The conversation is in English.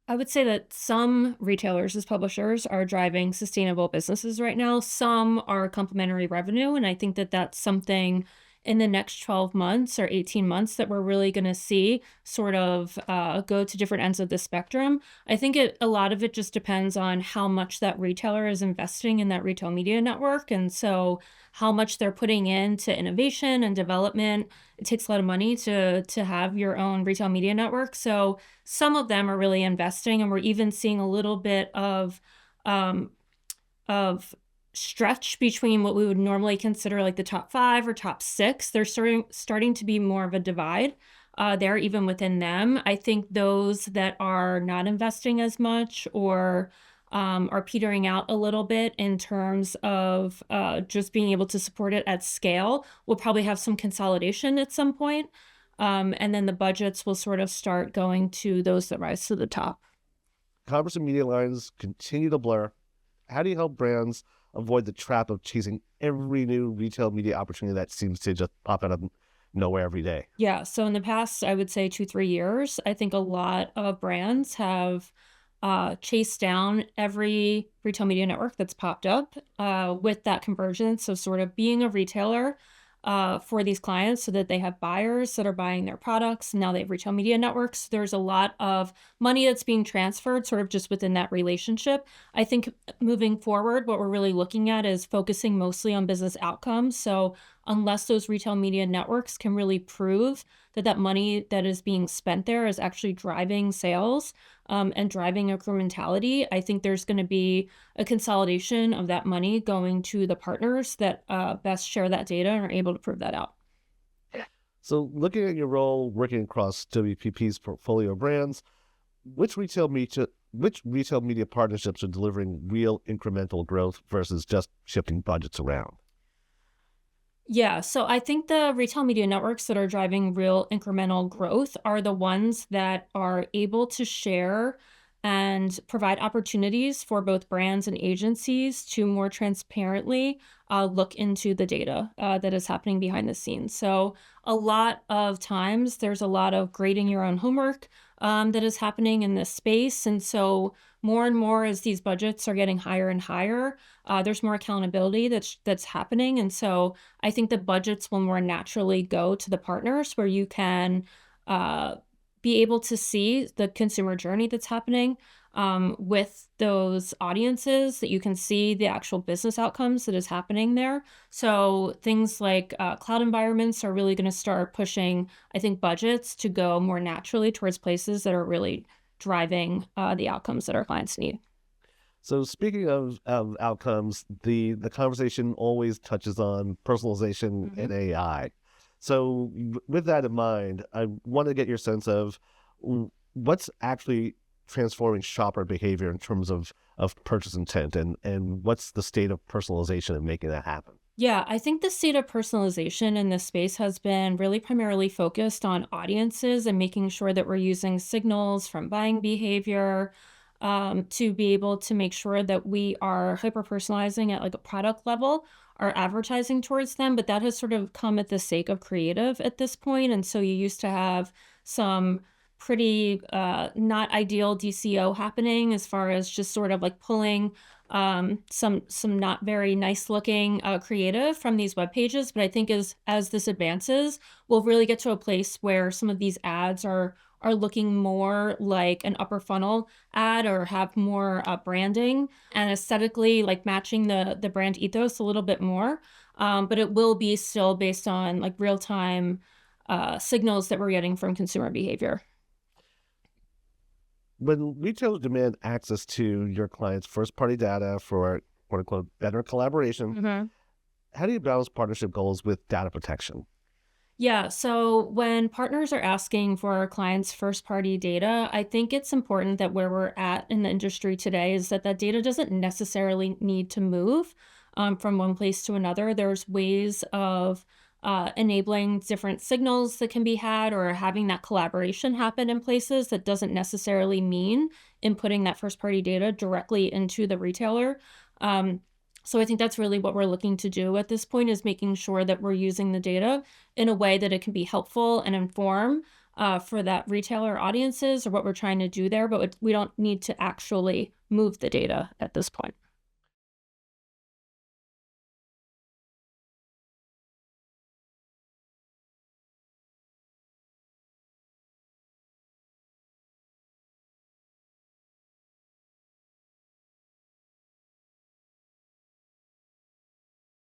I would say that some retailers as publishers are driving sustainable businesses right now. Some are complementary revenue. And I think that that's something in the next 12 months or 18 months that we're really going to see sort of go to different ends of the spectrum. I think a lot of it just depends on how much that retailer is investing in that retail media network. And so how much they're putting into innovation and development. It takes a lot of money to have your own retail media network. So some of them are really investing, and we're even seeing a little bit um, of stretch between what we would normally consider like the top 5 or top 6. There's starting to be more of a divide there, even within them. I think those that are not investing as much or are petering out a little bit in terms of just being able to support it at scale will probably have some consolidation at some point. And then the budgets will sort of start going to those that rise to the top. Commerce and media lines continue to blur. How do you help brands avoid the trap of chasing every new retail media opportunity that seems to just pop out of nowhere every day? Yeah. So in the past, I would say 2, 3 years, I think a lot of brands have chased down every retail media network that's popped up with that convergence. So sort of being a retailer for these clients so that they have buyers that are buying their products. Now they have retail media networks. There's a lot of money that's being transferred sort of just within that relationship. I think moving forward, what we're really looking at is focusing mostly on business outcomes. So unless those retail media networks can really prove that that money that is being spent there is actually driving sales and driving incrementality, I think there's going to be a consolidation of that money going to the partners that best share that data and are able to prove that out. So looking at your role working across WPP's portfolio of brands, which retail media partnerships are delivering real incremental growth versus just shifting budgets around? Yeah, so I think the retail media networks that are driving real incremental growth are the ones that are able to share and provide opportunities for both brands and agencies to more transparently look into the data that is happening behind the scenes. So, a lot of times there's a lot of grading your own homework that is happening in this space. And so, more and more as these budgets are getting higher and higher, there's more accountability that's happening. And so, I think the budgets will more naturally go to the partners where you can uh, be able to see the consumer journey that's happening with those audiences, that you can see the actual business outcomes that is happening there. So things like cloud environments are really going to start pushing, I think, budgets to go more naturally towards places that are really driving the outcomes that our clients need. So speaking of outcomes, the conversation always touches on personalization and AI. So with that in mind, I want to get your sense of what's actually transforming shopper behavior in terms of purchase intent, and what's the state of personalization and making that happen. Yeah, I think the state of personalization in this space has been really primarily focused on audiences and making sure that we're using signals from buying behavior to be able to make sure that we are hyper personalizing at like a product level, our advertising towards them. But that has sort of come at the sake of creative at this point. And so you used to have some pretty not ideal DCO happening as far as just sort of like pulling some not very nice looking creative from these web pages. But I think as this advances, we'll really get to a place where some of these ads are looking more like an upper funnel ad or have more branding and aesthetically like matching the brand ethos a little bit more. But it will be still based on like real time signals that we're getting from consumer behavior. When retailers demand access to your clients' first-party data for quote unquote better collaboration, how do you balance partnership goals with data protection? Yeah, so when partners are asking for our clients' first party data, I think it's important that where we're at in the industry today is that that data doesn't necessarily need to move from one place to another. There's ways of enabling different signals that can be had or having that collaboration happen in places that doesn't necessarily mean inputting that first party data directly into the retailer. Um, so I think that's really what we're looking to do at this point is making sure that we're using the data in a way that it can be helpful and inform for that retailer audiences or what we're trying to do there, but we don't need to actually move the data at this point.